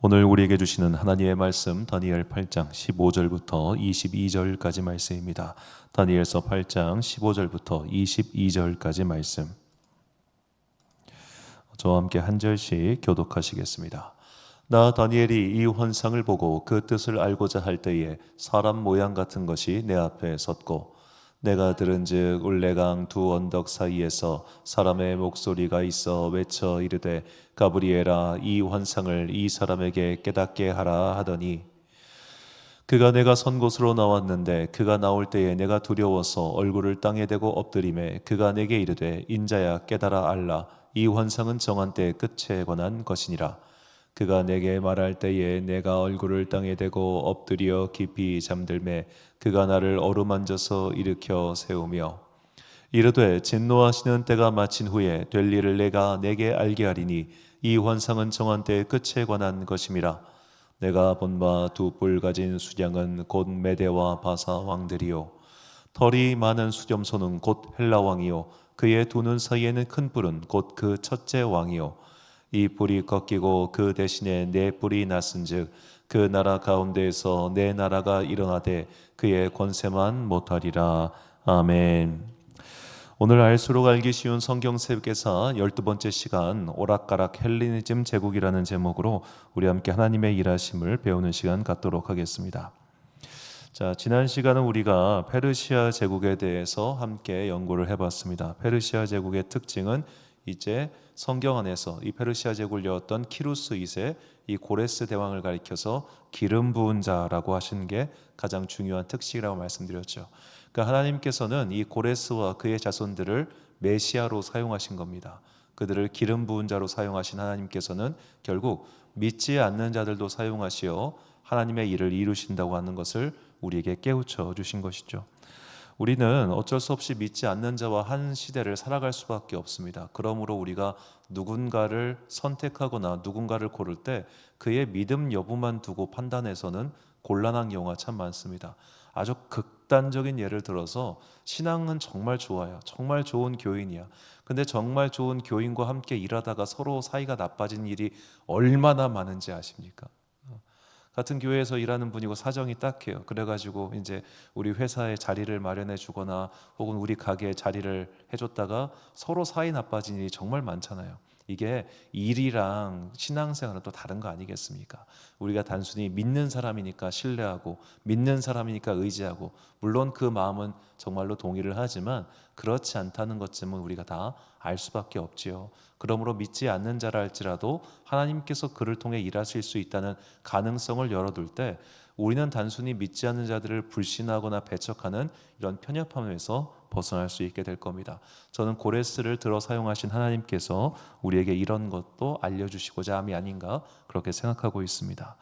오늘 우리에게 주시는 하나님의 말씀 다니엘 8장 15절부터 22절까지 말씀입니다. 다니엘서 8장 15절부터 22절까지 말씀. 저와 함께 한 절씩 교독하시겠습니다. 나 다니엘이 이 환상을 보고 그 뜻을 알고자 할 때에 사람 모양 같은 것이 내 앞에 섰고 내가 들은즉 울레강 두 언덕 사이에서 사람의 목소리가 있어 외쳐 이르되 가브리엘아 이 환상을 이 사람에게 깨닫게 하라 하더니 그가 내가 선 곳으로 나왔는데 그가 나올 때에 내가 두려워서 얼굴을 땅에 대고 엎드리매 그가 내게 이르되 인자야 깨달아 알라 이 환상은 정한 때의 끝에 관한 것이니라. 그가 내게 말할 때에 내가 얼굴을 땅에 대고 엎드려 깊이 잠들매 그가 나를 어루만져서 일으켜 세우며 이르되 진노하시는 때가 마친 후에 될 일을 내게 알게 하리니 이 환상은 정한 때의 끝에 관한 것임이라. 내가 본 바 두 뿔 가진 수장은 곧 메대와 바사 왕들이요 털이 많은 수렴소는 곧 헬라 왕이요 그의 두 눈 사이에는 큰 뿔은 곧 그 첫째 왕이요 이 뿔이 꺾이고 그 대신에 네 뿔이 났은즉 그 나라 가운데에서 내 나라가 일어나되 그의 권세만 못하리라. 아멘. 오늘 알수록 알기 쉬운 성경 세계사 12번째 시간 오락가락 헬레니즘 제국이라는 제목으로 우리 함께 하나님의 일하심을 배우는 시간 갖도록 하겠습니다. 자, 지난 시간은 우리가 페르시아 제국에 대해서 함께 연구를 해봤습니다. 페르시아 제국의 특징은 이제 성경 안에서 이 페르시아 제국을 이었던 키루스 2세 이 고레스 대왕을 가리켜서 기름 부은 자라고 하신 게 가장 중요한 특징이라고 말씀드렸죠. 그러니까 하나님께서는 이 고레스와 그의 자손들을 메시아로 사용하신 겁니다. 그들을 기름 부은 자로 사용하신 하나님께서는 결국 믿지 않는 자들도 사용하시어 하나님의 일을 이루신다고 하는 것을 우리에게 깨우쳐 주신 것이죠. 우리는 어쩔 수 없이 믿지 않는 자와 한 시대를 살아갈 수밖에 없습니다. 그러므로 우리가 누군가를 선택하거나 누군가를 고를 때 그의 믿음 여부만 두고 판단해서는 곤란한 경우가 참 많습니다. 아주 극단적인 예를 들어서 신앙은 정말 좋아요. 정말 좋은 교인이야. 근데 정말 좋은 교인과 함께 일하다가 서로 사이가 나빠진 일이 얼마나 많은지 아십니까? 같은 교회에서 일하는 분이고 사정이 딱해요. 그래가지고 이제 우리 회사에 자리를 마련해 주거나 혹은 우리 가게에 자리를 해줬다가 서로 사이 나빠진 일이 정말 많잖아요. 이게 일이랑 신앙생활은 또 다른 거 아니겠습니까? 우리가 단순히 믿는 사람이니까 신뢰하고 믿는 사람이니까 의지하고 물론 그 마음은 정말로 동의를 하지만 그렇지 않다는 것쯤은 우리가 다 알 수밖에 없지요. 그러므로 믿지 않는 자라 할지라도 하나님께서 그를 통해 일하실 수 있다는 가능성을 열어둘 때 우리는 단순히 믿지 않는 자들을 불신하거나 배척하는 이런 편협함에서 벗어날 수 있게 될 겁니다. 저는 고레스를 들어 사용하신 하나님께서 우리에게 이런 것도 알려주시고자 함이 아닌가 그렇게 생각하고 있습니다.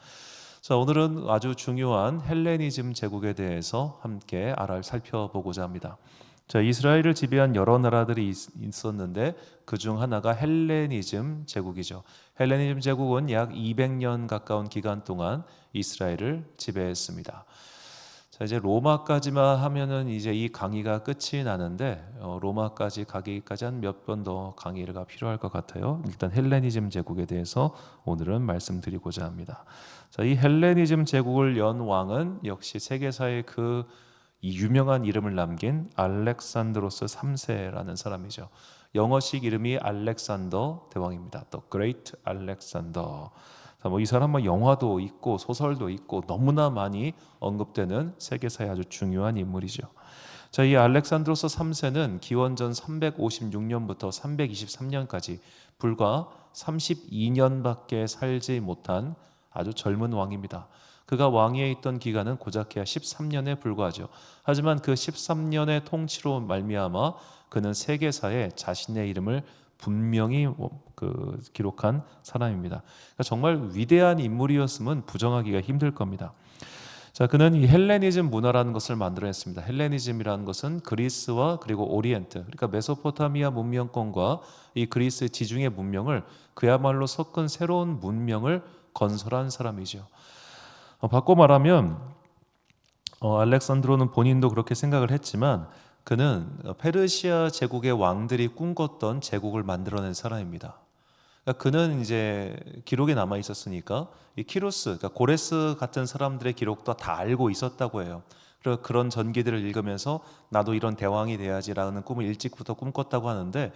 자, 오늘은 아주 중요한 헬레니즘 제국에 대해서 함께 살펴보고자 합니다. 자, 이스라엘을 지배한 여러 나라들이 있었는데 그 중 하나가 헬레니즘 제국이죠. 헬레니즘 제국은 약 200년 가까운 기간 동안 이스라엘을 지배했습니다. 자, 이제 로마까지만 하면은 이제 이 강의가 끝이 나는데 로마까지 가기까지 한 몇 번 더 강의가 필요할 것 같아요. 일단 헬레니즘 제국에 대해서 오늘은 말씀드리고자 합니다. 자, 이 헬레니즘 제국을 연 왕은 역시 세계사의 이 유명한 이름을 남긴 알렉산드로스 3세라는 사람이죠. 영어식 이름이 알렉산더 대왕입니다. The Great Alexander. 이 사람은 영화도 있고 소설도 있고 너무나 많이 언급되는 세계사의 아주 중요한 인물이죠. 자, 이 알렉산드로스 3세는 기원전 356년부터 323년까지 불과 32년밖에 살지 못한 아주 젊은 왕입니다. 그가 왕위에 있던 기간은 고작해야 13년에 불과하죠. 하지만 그 13년의 통치로 말미암아 그는 세계사에 자신의 이름을 분명히 기록한 사람입니다. 그러니까 정말 위대한 인물이었으면 부정하기가 힘들 겁니다. 자, 그는 이 헬레니즘 문화라는 것을 만들어냈습니다. 헬레니즘이라는 것은 그리스와 그리고 오리엔트, 그러니까 메소포타미아 문명권과 이 그리스 지중해 문명을 그야말로 섞은 새로운 문명을 건설한 사람이죠. 바꿔 말하면 알렉산드로는 본인도 그렇게 생각을 했지만 그는 페르시아 제국의 왕들이 꿈꿨던 제국을 만들어낸 사람입니다. 그러니까 그는 이제 기록에 남아 있었으니까 이 키루스, 그러니까 고레스 같은 사람들의 기록도 다 알고 있었다고 해요. 그리고 그런 전기들을 읽으면서 나도 이런 대왕이 돼야지라는 꿈을 일찍부터 꿈꿨다고 하는데,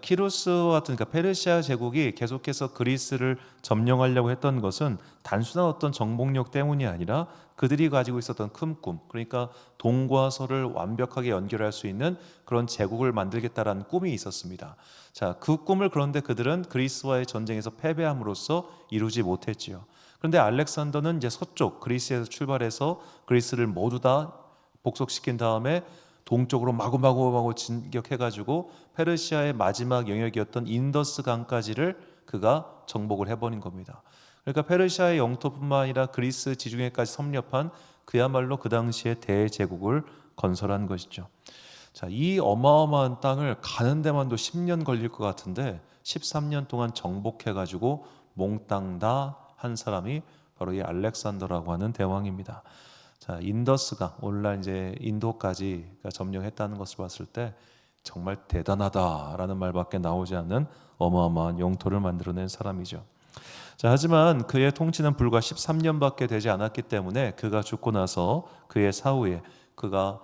키루스와 같은, 그러니까 페르시아 제국이 계속해서 그리스를 점령하려고 했던 것은 단순한 어떤 정복력 때문이 아니라 그들이 가지고 있었던 큰 꿈, 그러니까 동과 서를 완벽하게 연결할 수 있는 그런 제국을 만들겠다라는 꿈이 있었습니다. 자, 그 꿈을 그런데 그들은 그리스와의 전쟁에서 패배함으로써 이루지 못했지요. 그런데 알렉산더는 이제 서쪽 그리스에서 출발해서 그리스를 모두 다 복속시킨 다음에 동쪽으로 마구마구 진격해가지고 페르시아의 마지막 영역이었던 인더스 강까지를 그가 정복을 해버린 겁니다. 그러니까 페르시아의 영토뿐만 아니라 그리스 지중해까지 섭렵한 그야말로 그 당시의 대제국을 건설한 것이죠. 자, 이 어마어마한 땅을 가는 데만도 10년 걸릴 것 같은데 13년 동안 정복해가지고 몽땅 다 한 사람이 바로 이 알렉산더라고 하는 대왕입니다. 자, 인더스강, 오늘날 이제 인도까지 점령했다는 것을 봤을 때 정말 대단하다라는 말밖에 나오지 않는 어마어마한 영토를 만들어낸 사람이죠. 자, 하지만 그의 통치는 불과 13년밖에 되지 않았기 때문에 그가 죽고 나서 그의 사후에 그가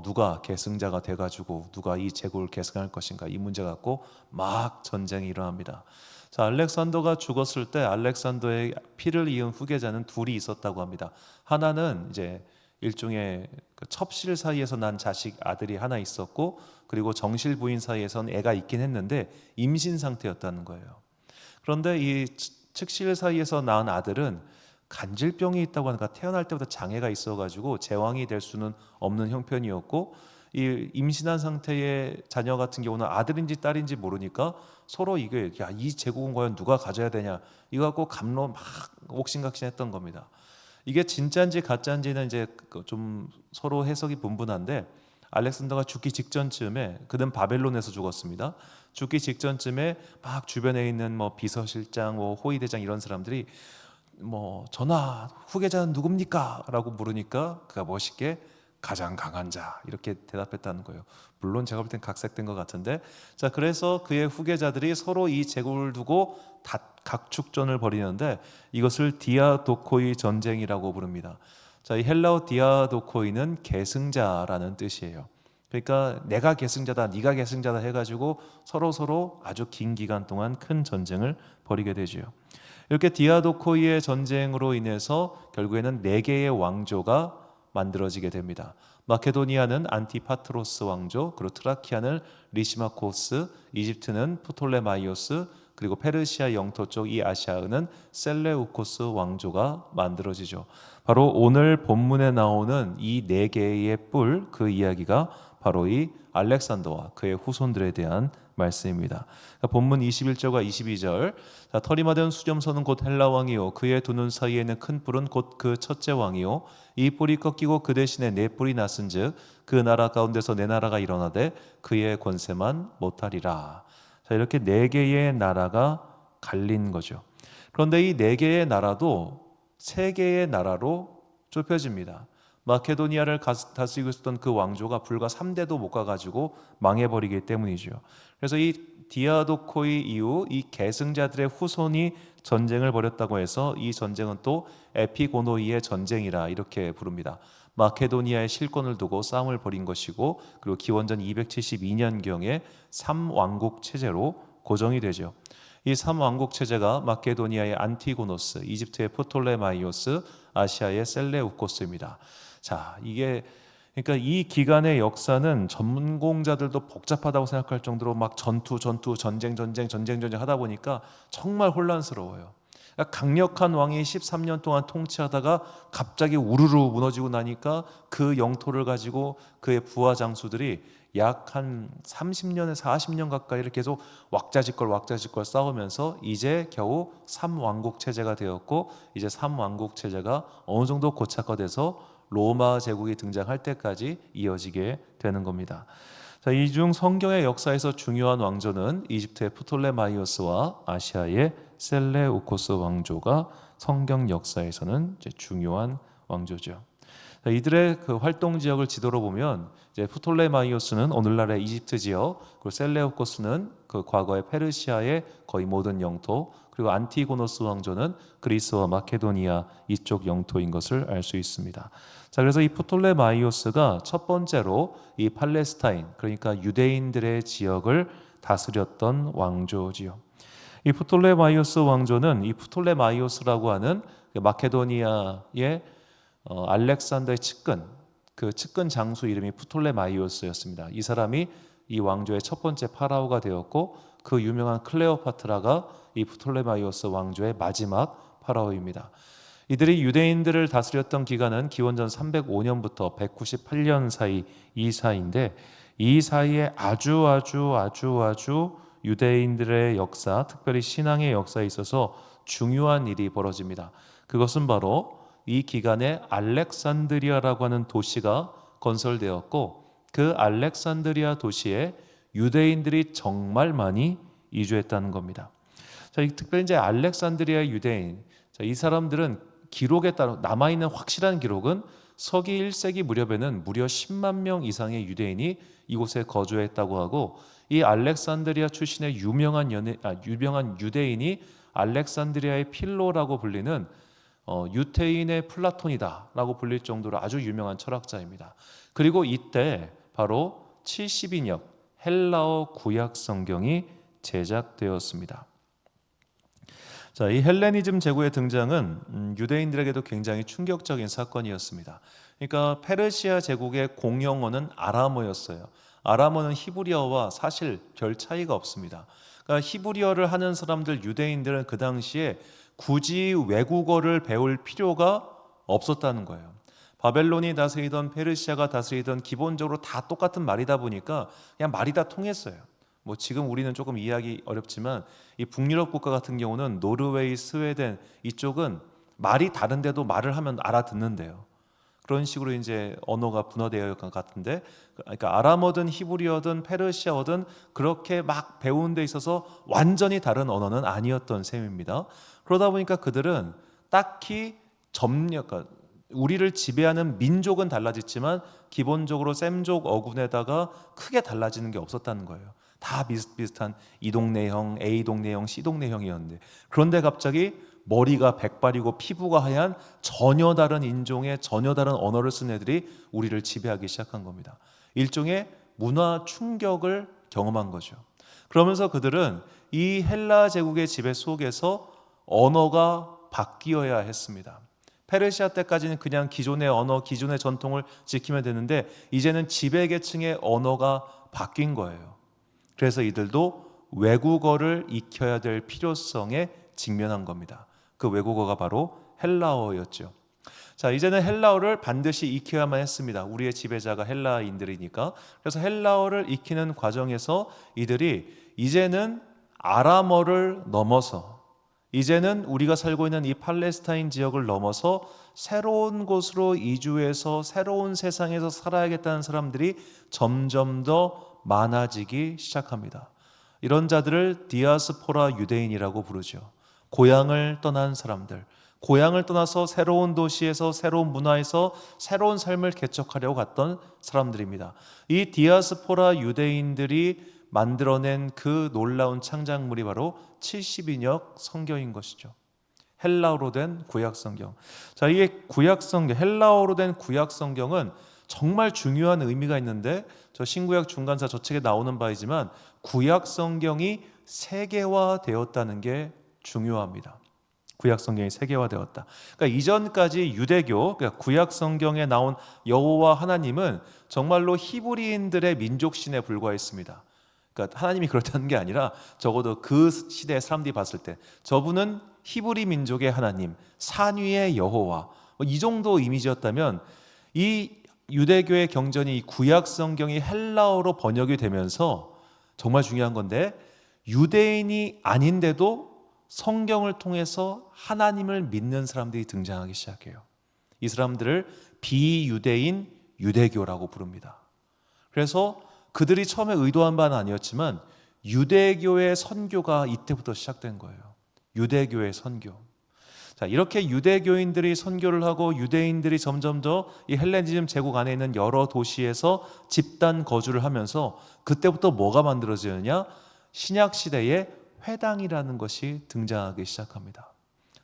누가 계승자가 돼가지고 누가 이 제국을 계승할 것인가, 이 문제 갖고 막 전쟁이 일어납니다. 자, 알렉산더가 죽었을 때 알렉산더의 피를 이은 후계자는 둘이 있었다고 합니다. 하나는 이제 일종의 그 첩실 사이에서 난 자식 아들이 하나 있었고, 그리고 정실 부인 사이에선 애가 있긴 했는데 임신 상태였다는 거예요. 그런데 이 측실 사이에서 낳은 아들은 간질병이 있다고 하니까 태어날 때부터 장애가 있어가지고 제왕이 될 수는 없는 형편이었고, 이 임신한 상태의 자녀 같은 경우는 아들인지 딸인지 모르니까 서로 이게 야, 이 제국은 과연 누가 가져야 되냐 이거 갖고 감로 막 옥신각신했던 겁니다. 이게 진짜인지 가짜인지는 이제 좀 서로 해석이 분분한데, 알렉산더가 죽기 직전쯤에, 그는 바벨론에서 죽었습니다. 죽기 직전쯤에 막 주변에 있는 뭐 비서실장, 뭐 호위대장 이런 사람들이 뭐 전하 후계자는 누굽니까? 라고 물으니까 그가 멋있게 가장 강한 자 이렇게 대답했다는 거예요. 물론 제가 볼 땐 각색된 것 같은데, 자, 그래서 그의 후계자들이 서로 이 제국을 두고 각축전을 벌이는데 이것을 디아도코이 전쟁이라고 부릅니다. 자, 이 헬라어 디아도코이는 계승자라는 뜻이에요. 그러니까 내가 계승자다, 네가 계승자다 해가지고 서로 아주 긴 기간 동안 큰 전쟁을 벌이게 되죠. 이렇게 디아도코이의 전쟁으로 인해서 결국에는 네 개의 왕조가 만들어지게 됩니다. 마케도니아는 안티파트로스 왕조, 그리고 트라키아는 리시마코스, 이집트는 프톨레마이오스, 그리고 페르시아 영토 쪽 이 아시아는 셀레우코스 왕조가 만들어지죠. 바로 오늘 본문에 나오는 이 네 개의 뿔, 그 이야기가 바로 이 알렉산더와 그의 후손들에 대한 말씀입니다. 본문 21절과 22절, 자, 털이 마른 수점선은 곧 헬라 왕이요 그의 두 눈 사이에 있는 큰 뿔은 곧 그 첫째 왕이요 이 뿔이 꺾이고 그 대신에 네 뿔이 났은즉 그 나라 가운데서 네 나라가 일어나되 그의 권세만 못하리라. 자, 이렇게 네 개의 나라가 갈린 거죠. 그런데 이 네 개의 나라도 세 개의 나라로 좁혀집니다. 마케도니아를 다스리고 있었던 그 왕조가 불과 3대도 못 가가지고 망해버리기 때문이죠. 그래서 이 디아도코이 이후 이 계승자들의 후손이 전쟁을 벌였다고 해서 이 전쟁은 또 에피고노이의 전쟁이라 이렇게 부릅니다. 마케도니아의 실권을 두고 싸움을 벌인 것이고, 그리고 기원전 272년경에 3왕국 체제로 고정이 되죠. 이 3왕국 체제가 마케도니아의 안티고노스, 이집트의 프톨레마이오스, 아시아의 셀레우코스입니다. 자, 이게 그러니까 이 기간의 역사는 전문공자들도 복잡하다고 생각할 정도로 막 전쟁 하다 보니까 정말 혼란스러워요. 그러니까 강력한 왕이 13년 동안 통치하다가 갑자기 우르르 무너지고 나니까 그 영토를 가지고 그의 부하 장수들이 약 한 30년에서 40년 가까이를 계속 왁자지껄 싸우면서 이제 겨우 3왕국 체제가 되었고, 이제 3왕국 체제가 어느 정도 고착화돼서 로마 제국이 등장할 때까지 이어지게 되는 겁니다. 자, 이 중 성경의 역사에서 중요한 왕조는 이집트의 프톨레마이오스와 아시아의 셀레우코스 왕조가 성경 역사에서는 이제 중요한 왕조죠. 자, 이들의 그 활동 지역을 지도로 보면 이제 프톨레마이오스는 오늘날의 이집트 지역, 그리고 셀레우코스는 그 과거의 페르시아의 거의 모든 영토, 그리고 안티고노스 왕조는 그리스와 마케도니아 이쪽 영토인 것을 알 수 있습니다. 자, 그래서 이 프톨레마이오스가 첫 번째로 이 팔레스타인, 그러니까 유대인들의 지역을 다스렸던 왕조지요. 이 프톨레마이오스 왕조는 이 프톨레마이오스라고 하는 마케도니아의 알렉산더의 측근, 그 측근 장수 이름이 프톨레마이오스였습니다. 이 사람이 이 왕조의 첫 번째 파라오가 되었고, 그 유명한 클레오파트라가 이 프톨레마이오스 왕조의 마지막 파라오입니다. 이들이 유대인들을 다스렸던 기간은 기원전 305년부터 198년 사이 이 사이인데, 이 사이에 아주 유대인들의 역사, 특별히 신앙의 역사에 있어서 중요한 일이 벌어집니다. 그것은 바로 이 기간에 알렉산드리아라고 하는 도시가 건설되었고, 그 알렉산드리아 도시에 유대인들이 정말 많이 이주했다는 겁니다. 자, 특별히 이제 알렉산드리아 유대인, 자, 이 사람들은 기록에 따라 남아있는 확실한 기록은 서기 1세기 무렵에는 무려 10만 명 이상의 유대인이 이곳에 거주했다고 하고, 이 알렉산드리아 출신의 유명한 유대인이 알렉산드리아의 필로라고 불리는 유태인의 플라톤이다라고 불릴 정도로 아주 유명한 철학자입니다. 그리고 이때 바로 70인역 헬라어 구약 성경이 제작되었습니다. 자, 이 헬레니즘 제국의 등장은 유대인들에게도 굉장히 충격적인 사건이었습니다. 그러니까 페르시아 제국의 공용어는 아람어였어요. 아람어는 히브리어와 사실 별 차이가 없습니다. 그러니까 히브리어를 하는 사람들, 유대인들은 그 당시에 굳이 외국어를 배울 필요가 없었다는 거예요. 바벨론이 다스리던 페르시아가 다스리던 기본적으로 다 똑같은 말이다 보니까 그냥 말이 다 통했어요. 뭐 지금 우리는 조금 이해하기 어렵지만 이 북유럽 국가 같은 경우는 노르웨이, 스웨덴 이쪽은 말이 다른데도 말을 하면 알아듣는데요. 그런 식으로 이제 언어가 분화되어 있는 것 같은데, 그러니까 아람어든 히브리어든 페르시아어든 그렇게 막 배우는 데 있어서 완전히 다른 언어는 아니었던 셈입니다. 그러다 보니까 그들은 딱히 그러니까 우리를 지배하는 민족은 달라졌지만 기본적으로 셈족 어군에다가 크게 달라지는 게 없었다는 거예요. 다 비슷비슷한 이 동네형, A 동네형, C 동네형이었는데, 그런데 갑자기 머리가 백발이고 피부가 하얀 전혀 다른 인종의 전혀 다른 언어를 쓴 애들이 우리를 지배하기 시작한 겁니다. 일종의 문화 충격을 경험한 거죠. 그러면서 그들은 이 헬라 제국의 지배 속에서 언어가 바뀌어야 했습니다. 페르시아 때까지는 그냥 기존의 언어, 기존의 전통을 지키면 되는데, 이제는 지배계층의 언어가 바뀐 거예요. 그래서 이들도 외국어를 익혀야 될 필요성에 직면한 겁니다. 그 외국어가 바로 헬라어였죠. 자, 이제는 헬라어를 반드시 익혀야만 했습니다. 우리의 지배자가 헬라인들이니까. 그래서 헬라어를 익히는 과정에서 이들이 이제는 아람어를 넘어서, 이제는 우리가 살고 있는 이 팔레스타인 지역을 넘어서 새로운 곳으로 이주해서 새로운 세상에서 살아야겠다는 사람들이 점점 더 많아지기 시작합니다. 이런 자들을 디아스포라 유대인이라고 부르죠. 고향을 떠난 사람들, 고향을 떠나서 새로운 도시에서 새로운 문화에서 새로운 삶을 개척하려고 갔던 사람들입니다. 이 디아스포라 유대인들이 만들어낸 그 놀라운 창작물이 바로 70인역 성경인 것이죠. 헬라어로 된 구약 성경. 자, 이 구약 성경, 헬라어로 된 구약 성경은 정말 중요한 의미가 있는데, 저 신구약 중간사 저 책에 나오는 바이지만 구약 성경이 세계화되었다는 게 중요합니다. 구약 성경이 세계화되었다. 그러니까 이전까지 유대교, 그러니까 구약 성경에 나온 여호와 하나님은 정말로 히브리인들의 민족신에 불과했습니다. 그러니까 하나님이 그렇다는 게 아니라 적어도 그 시대의 사람들이 봤을 때 저분은 히브리 민족의 하나님, 산 위의 여호와, 이 정도 이미지였다면, 이 유대교의 경전이 구약 성경이 헬라어로 번역이 되면서 정말 중요한 건데, 유대인이 아닌데도 성경을 통해서 하나님을 믿는 사람들이 등장하기 시작해요. 이 사람들을 비유대인 유대교라고 부릅니다. 그래서 그들이 처음에 의도한 바는 아니었지만 유대교의 선교가 이때부터 시작된 거예요. 유대교의 선교. 자, 이렇게 유대교인들이 선교를 하고 유대인들이 점점 더 이 헬레니즘 제국 안에 있는 여러 도시에서 집단 거주를 하면서 그때부터 뭐가 만들어지느냐? 신약 시대에 회당이라는 것이 등장하기 시작합니다.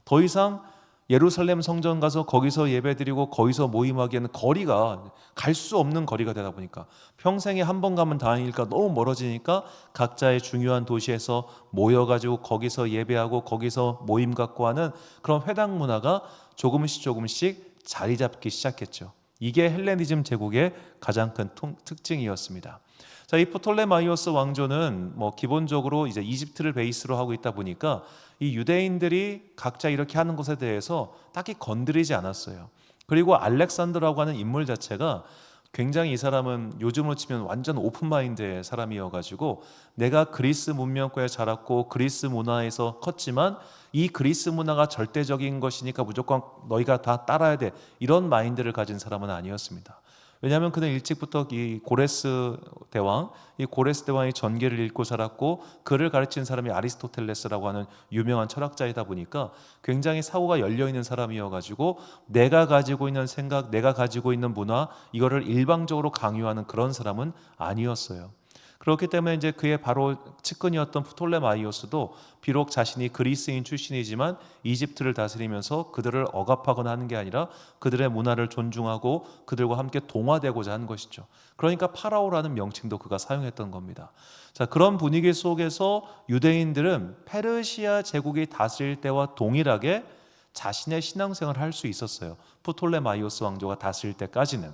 더 이상 예루살렘 성전 가서 거기서 예배드리고 거기서 모임하기에는 거리가 갈 수 없는 거리가 되다 보니까 평생에 한 번 가면 다행일까 너무 멀어지니까 각자의 중요한 도시에서 모여가지고 거기서 예배하고 거기서 모임 갖고 하는 그런 회당 문화가 조금씩 자리 잡기 시작했죠. 이게 헬레니즘 제국의 가장 큰 특징이었습니다. 자, 이 프톨레마이오스 왕조는 기본적으로 이제 이집트를 베이스로 하고 있다 보니까 이 유대인들이 각자 이렇게 하는 것에 대해서 딱히 건드리지 않았어요. 그리고 알렉산더라고 하는 인물 자체가 굉장히 이 사람은 요즘으로 치면 완전 오픈마인드의 사람이어가지고 내가 그리스 문명권에 자랐고 그리스 문화에서 컸지만 이 그리스 문화가 절대적인 것이니까 무조건 너희가 다 따라야 돼, 이런 마인드를 가진 사람은 아니었습니다. 왜냐하면 그는 일찍부터 이 고레스 대왕이 전계를 읽고 자랐고 그를 가르친 사람이 아리스토텔레스라고 하는 유명한 철학자이다 보니까 굉장히 사고가 열려있는 사람이어가지고 내가 가지고 있는 생각, 내가 가지고 있는 문화, 이거를 일방적으로 강요하는 그런 사람은 아니었어요. 그렇기 때문에 이제 그의 바로 측근이었던 프톨레마이오스도 비록 자신이 그리스인 출신이지만 이집트를 다스리면서 그들을 억압하거나 하는 게 아니라 그들의 문화를 존중하고 그들과 함께 동화되고자 한 것이죠. 그러니까 파라오라는 명칭도 그가 사용했던 겁니다. 자, 그런 분위기 속에서 유대인들은 페르시아 제국이 다스릴 때와 동일하게 자신의 신앙생활을 할 수 있었어요. 프톨레마이오스 왕조가 다스릴 때까지는.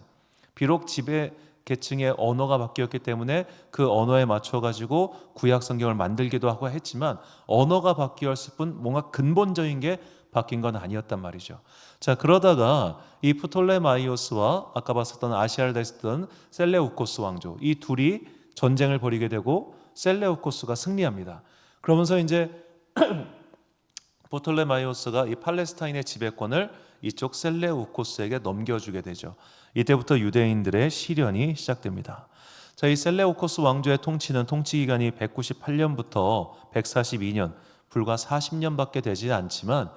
비록 지배 계층의 언어가 바뀌었기 때문에 그 언어에 맞춰가지고 구약 성경을 만들기도 하고 했지만 언어가 바뀌었을 뿐 뭔가 근본적인 게 바뀐 건 아니었단 말이죠. 자, 그러다가 이 프톨레마이오스와 아까 봤었던 아시알데스던 셀레우코스 왕조, 이 둘이 전쟁을 벌이게 되고 셀레우코스가 승리합니다. 그러면서 이제 프톨레마이오스가 이 팔레스타인의 지배권을 이쪽 셀레우코스에게 넘겨주게 되죠. 이때부터 유대인들의 시련이 시작됩니다. 자, 이 셀레우코스 왕조의 통치는 통치 기간이 198년부터 142년, 불과 40년밖에 되지 않지만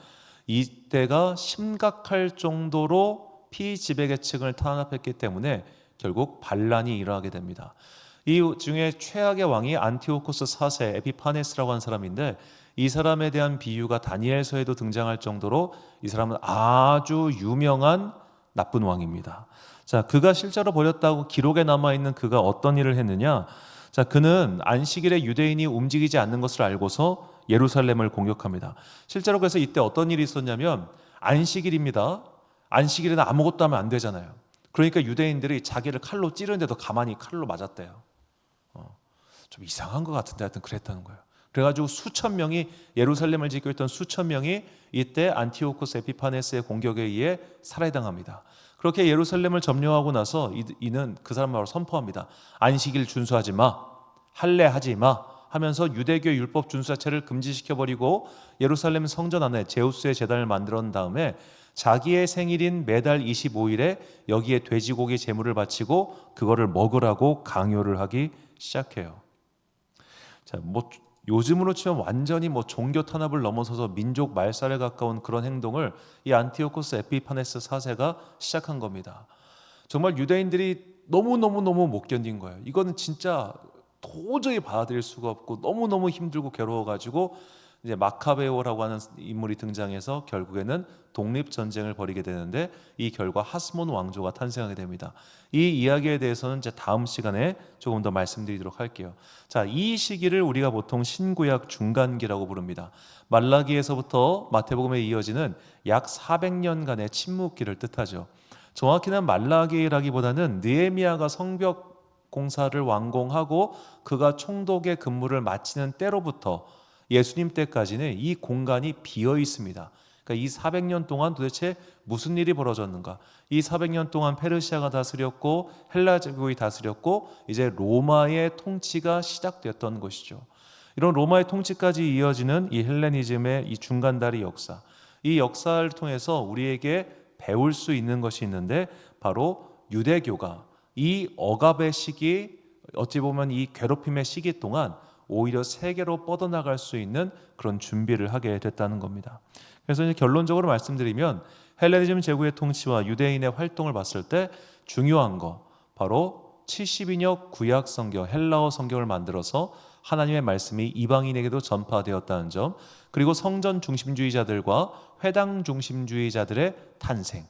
이때가 심각할 정도로 피지배계층을 탄압했기 때문에 결국 반란이 일어나게 됩니다. 이 중에 최악의 왕이 안티오코스 4세 에피파네스라고 하는 사람인데 이 사람에 대한 비유가 다니엘서에도 등장할 정도로 이 사람은 아주 유명한 나쁜 왕입니다. 자, 그가 실제로 벌였다고 기록에 남아있는 그가 어떤 일을 했느냐? 자, 그는 안식일에 유대인이 움직이지 않는 것을 알고서 예루살렘을 공격합니다. 실제로 그래서 이때 어떤 일이 있었냐면 안식일입니다. 안식일에는 아무것도 하면 안 되잖아요. 그러니까 유대인들이 자기를 칼로 찌르는데도 가만히 칼로 맞았대요. 좀 이상한 것 같은데 하여튼 그랬다는 거예요. 그래가지고 수천 명이 예루살렘을 지키고 있던 수천 명이 이때 안티오코스 에피파네스의 공격에 의해 살해당합니다. 그렇게 예루살렘을 점령하고 나서 이는 그 사람 바로 선포합니다. 안식일 준수하지 마, 할례하지 마 하면서 유대교 율법 준수 자체를 금지시켜버리고 예루살렘 성전 안에 제우스의 제단을 만들어 놓은 다음에 자기의 생일인 매달 25일에 여기에 돼지고기 제물을 바치고 그거를 먹으라고 강요를 하기 시작해요. 자, 요즘으로 치면 완전히 종교 탄압을 넘어서서 민족 말살에 가까운 그런 행동을 이 안티오코스 에피파네스 4세가 시작한 겁니다. 정말 유대인들이 너무너무 못 견딘 거예요. 이거는 진짜 도저히 받아들일 수가 없고 너무너무 힘들고 괴로워가지고 이제 마카베오라고 하는 인물이 등장해서 결국에는 독립전쟁을 벌이게 되는데 이 결과 하스몬 왕조가 탄생하게 됩니다. 이 이야기에 대해서는 이제 다음 시간에 조금 더 말씀드리도록 할게요. 자, 이 시기를 우리가 보통 신구약 중간기라고 부릅니다. 말라기에서부터 마태복음에 이어지는 약 400년간의 침묵기를 뜻하죠. 정확히는 말라기라기보다는 느헤미야가 성벽 공사를 완공하고 그가 총독의 근무를 마치는 때로부터 예수님 때까지는 이 공간이 비어 있습니다. 그러니까 이 400년 동안 도대체 무슨 일이 벌어졌는가? 이 400년 동안 페르시아가 다스렸고 헬라 제국이 다스렸고 이제 로마의 통치가 시작됐던 것이죠. 이런 로마의 통치까지 이어지는 이 헬레니즘의 이 중간다리 역사, 이 역사를 통해서 우리에게 배울 수 있는 것이 있는데 바로 유대교가 이 억압의 시기, 어찌 보면 이 괴롭힘의 시기 동안 오히려 세계로 뻗어나갈 수 있는 그런 준비를 하게 됐다는 겁니다. 그래서 이제 결론적으로 말씀드리면 헬레니즘 제국의 통치와 유대인의 활동을 봤을 때 중요한 거 바로 70인역 구약 성경 헬라어 성경을 만들어서 하나님의 말씀이 이방인에게도 전파되었다는 점, 그리고 성전 중심주의자들과 회당 중심주의자들의 탄생,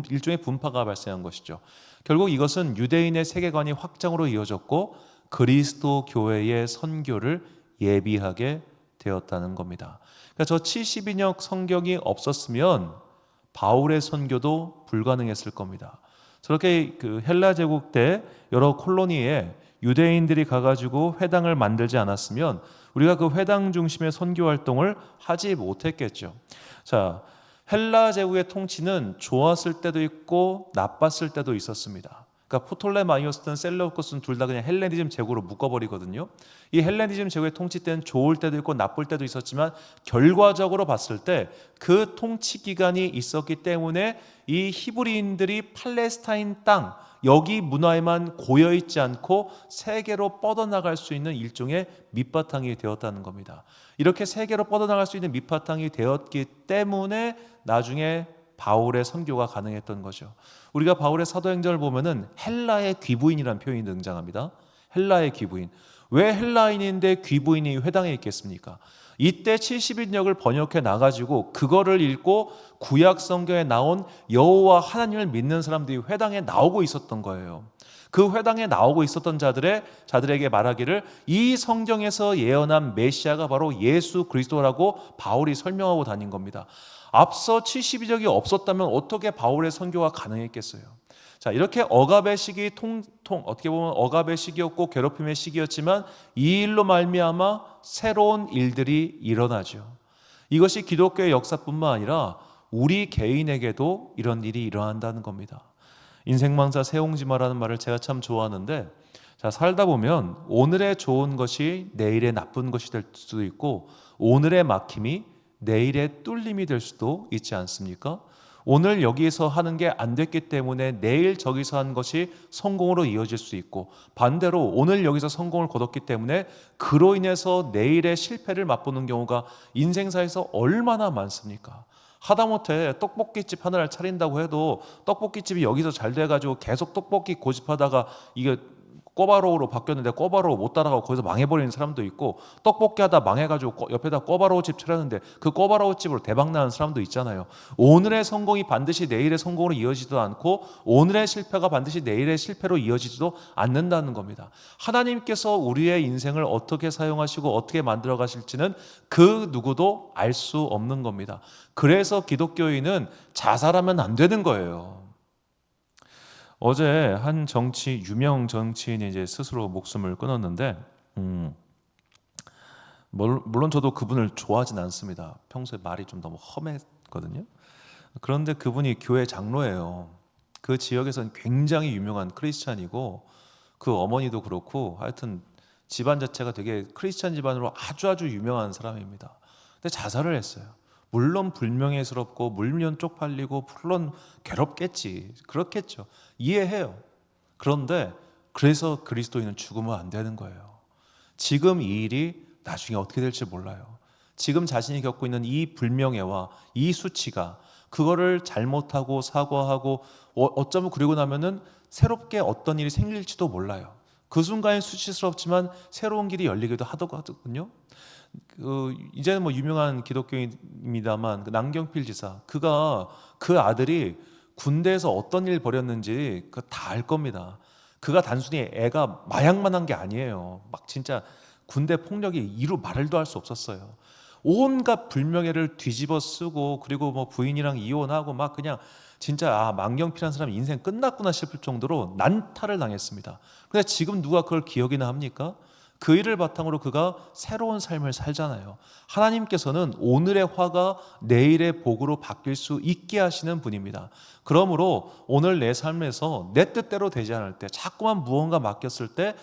일종의 분파가 발생한 것이죠. 결국 이것은 유대인의 세계관이 확장으로 이어졌고 그리스도 교회의 선교를 예비하게 되었다는 겁니다. 그러니까 저 70인역 성경이 없었으면 바울의 선교도 불가능했을 겁니다. 저렇게 그 헬라 제국 때 여러 콜로니에 유대인들이 가가지고 회당을 만들지 않았으면 우리가 그 회당 중심의 선교 활동을 하지 못했겠죠. 자, 헬라 제국의 통치는 좋았을 때도 있고 나빴을 때도 있었습니다. 그러니까 포톨레마이오스든 셀레우코스는 둘 다 그냥 헬레니즘 제국으로 묶어버리거든요. 이 헬레니즘 제국의 통치 때는 좋을 때도 있고 나쁠 때도 있었지만 결과적으로 봤을 때 그 통치 기간이 있었기 때문에 이 히브리인들이 팔레스타인 땅 여기 문화에만 고여있지 않고 세계로 뻗어나갈 수 있는 일종의 밑바탕이 되었다는 겁니다. 이렇게 세계로 뻗어나갈 수 있는 밑바탕이 되었기 때문에 나중에 바울의 선교가 가능했던 거죠. 우리가 바울의 사도행전을 보면은 헬라의 귀부인이라는 표현이 등장합니다. 헬라의 귀부인. 왜 헬라인인데 귀부인이 회당에 있겠습니까? 이때 70인역을 번역해 나가지고 그거를 읽고 구약 성경에 나온 여호와 하나님을 믿는 사람들이 회당에 나오고 있었던 거예요. 그 회당에 나오고 있었던 자들에게 말하기를 이 성경에서 예언한 메시아가 바로 예수 그리스도라고 바울이 설명하고 다닌 겁니다. 앞서 70인역이 없었다면 어떻게 바울의 선교가 가능했겠어요? 자, 이렇게 억압의 시기 어떻게 보면 억압의 시기였고 괴롭힘의 시기였지만 이 일로 말미암아 새로운 일들이 일어나죠. 이것이 기독교의 역사뿐만 아니라 우리 개인에게도 이런 일이 일어난다는 겁니다. 인생망사 새옹지마라는 말을 제가 참 좋아하는데, 자, 살다 보면 오늘의 좋은 것이 내일의 나쁜 것이 될 수도 있고 오늘의 막힘이 내일의 뚫림이 될 수도 있지 않습니까? 오늘 여기서 하는 게 안 됐기 때문에 내일 저기서 한 것이 성공으로 이어질 수 있고, 반대로 오늘 여기서 성공을 거뒀기 때문에 그로 인해서 내일의 실패를 맛보는 경우가 인생사에서 얼마나 많습니까? 하다못해 떡볶이집 하나를 차린다고 해도 떡볶이집이 여기서 잘 돼가지고 계속 떡볶이 고집하다가 이게 꼬바로우로 바뀌었는데 꼬바로우 못 따라가고 거기서 망해버리는 사람도 있고, 떡볶이 하다 망해가지고 옆에다 꼬바로우 집 차렸는데 그 꼬바로우 집으로 대박나는 사람도 있잖아요. 오늘의 성공이 반드시 내일의 성공으로 이어지지도 않고 오늘의 실패가 반드시 내일의 실패로 이어지지도 않는다는 겁니다. 하나님께서 우리의 인생을 어떻게 사용하시고 어떻게 만들어 가실지는 그 누구도 알 수 없는 겁니다. 그래서 기독교인은 자살하면 안 되는 거예요. 어제 한 유명 정치인이 이제 스스로 목숨을 끊었는데, 물론 저도 그분을 좋아하진 않습니다. 평소에 말이 좀 너무 험했거든요. 그런데 그분이 교회 장로예요. 그 지역에서는 굉장히 유명한 크리스찬이고 그 어머니도 그렇고 하여튼 집안 자체가 되게 크리스찬 집안으로 아주 유명한 사람입니다. 근데 자살을 했어요. 물론 불명예스럽고 물론 쪽팔리고 물론 괴롭겠지, 그렇겠죠, 이해해요. 그런데 그래서 그리스도인은 죽으면 안 되는 거예요. 지금 이 일이 나중에 어떻게 될지 몰라요. 지금 자신이 겪고 있는 이 불명예와 이 수치가 그거를 잘못하고 사과하고 어쩌면 그리고 나면은 새롭게 어떤 일이 생길지도 몰라요. 그 순간이 수치스럽지만 새로운 길이 열리기도 하거든요. 이제는 뭐 유명한 기독교인입니다만 남경필 지사, 그가 그 아들이 군대에서 어떤 일 벌였는지 그 다 알 겁니다. 그가 단순히 애가 마약만 한 게 아니에요. 막 진짜 군대 폭력이 이루 말도 할 수 없었어요. 온갖 불명예를 뒤집어 쓰고 그리고 뭐 부인이랑 이혼하고 막 그냥 진짜 망경필한 사람이 인생 끝났구나 싶을 정도로 난타를 당했습니다. 근데 지금 누가 그걸 기억이나 합니까? 그 일을 바탕으로 그가 새로운 삶을 살잖아요. 하나님께서는 오늘의 화가 내일의 복으로 바뀔 수 있게 하시는 분입니다. 그러므로 오늘 내 삶에서 내 뜻대로 되지 않을 때, 자꾸만 무언가 맡겼을 때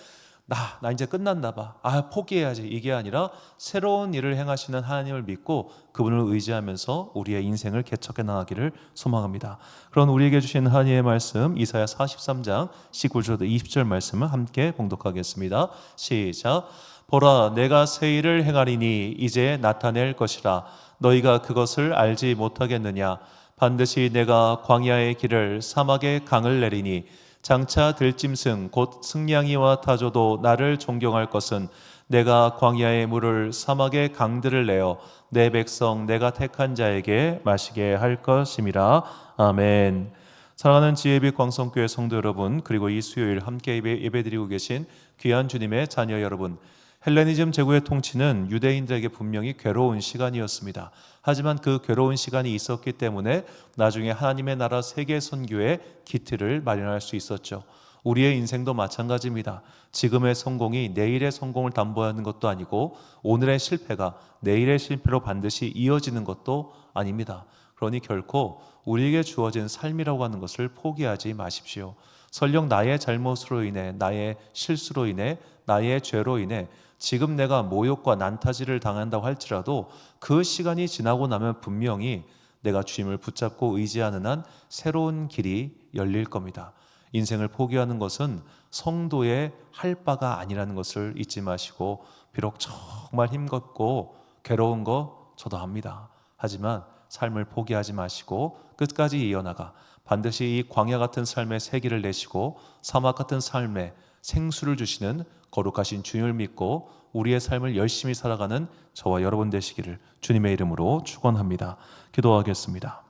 나 이제 끝났나 봐, 포기해야지, 이게 아니라 새로운 일을 행하시는 하나님을 믿고 그분을 의지하면서 우리의 인생을 개척해 나가기를 소망합니다. 그런 우리에게 주신 하나님의 말씀, 이사야 43장 19절부터 20절 말씀을 함께 봉독하겠습니다. 시작. 보라, 내가 새 일을 행하리니 이제 나타낼 것이라. 너희가 그것을 알지 못하겠느냐? 반드시 내가 광야의 길을 사막의 강을 내리니 장차 들짐승 곧 승냥이와 타조도 나를 존경할 것은 내가 광야의 물을 사막의 강들을 내어 내 백성 내가 택한 자에게 마시게 할 것임이라. 아멘. 사랑하는 지혜빛 광성교회 성도 여러분, 그리고 이 수요일 함께 예배드리고 계신 귀한 주님의 자녀 여러분, 헬레니즘 제국의 통치는 유대인들에게 분명히 괴로운 시간이었습니다. 하지만 그 괴로운 시간이 있었기 때문에 나중에 하나님의 나라 세계 선교의 기틀을 마련할 수 있었죠. 우리의 인생도 마찬가지입니다. 지금의 성공이 내일의 성공을 담보하는 것도 아니고 오늘의 실패가 내일의 실패로 반드시 이어지는 것도 아닙니다. 그러니 결코 우리에게 주어진 삶이라고 하는 것을 포기하지 마십시오. 설령 나의 잘못으로 인해, 나의 실수로 인해, 나의 죄로 인해 지금 내가 모욕과 난타질을 당한다고 할지라도 그 시간이 지나고 나면 분명히 내가 주님을 붙잡고 의지하는 한 새로운 길이 열릴 겁니다. 인생을 포기하는 것은 성도의 할 바가 아니라는 것을 잊지 마시고, 비록 정말 힘겹고 괴로운 거 저도 압니다. 하지만 삶을 포기하지 마시고 끝까지 이어나가 반드시 이 광야 같은 삶의 세기를 내시고 사막 같은 삶에 생수를 주시는 거룩하신 주님을 믿고 우리의 삶을 열심히 살아가는 저와 여러분 되시기를 주님의 이름으로 축원합니다. 기도하겠습니다.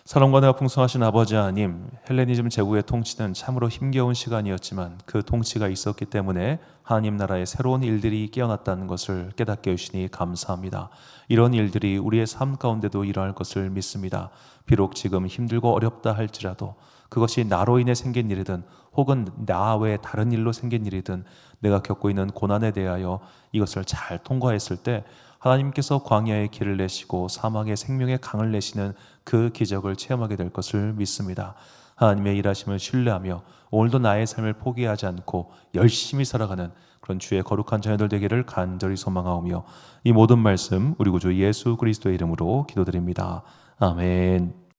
사랑과 은혜가 풍성하신 아버지 하나님, 헬레니즘 제국의 통치는 참으로 힘겨운 시간이었지만 그 통치가 있었기 때문에 하나님 나라의 새로운 일들이 깨어났다는 것을 깨닫게 해주시니 감사합니다. 이런 일들이 우리의 삶 가운데도 일어날 것을 믿습니다. 비록 지금 힘들고 어렵다 할지라도 그것이 나로 인해 생긴 일이든 혹은 나 외에 다른 일로 생긴 일이든 내가 겪고 있는 고난에 대하여 이것을 잘 통과했을 때 하나님께서 광야의 길을 내시고 사막의 생명의 강을 내시는 그 기적을 체험하게 될 것을 믿습니다. 하나님의 일하심을 신뢰하며 오늘도 나의 삶을 포기하지 않고 열심히 살아가는 그런 주의 거룩한 자녀들 되기를 간절히 소망하오며 이 모든 말씀 우리 구주 예수 그리스도의 이름으로 기도드립니다. 아멘.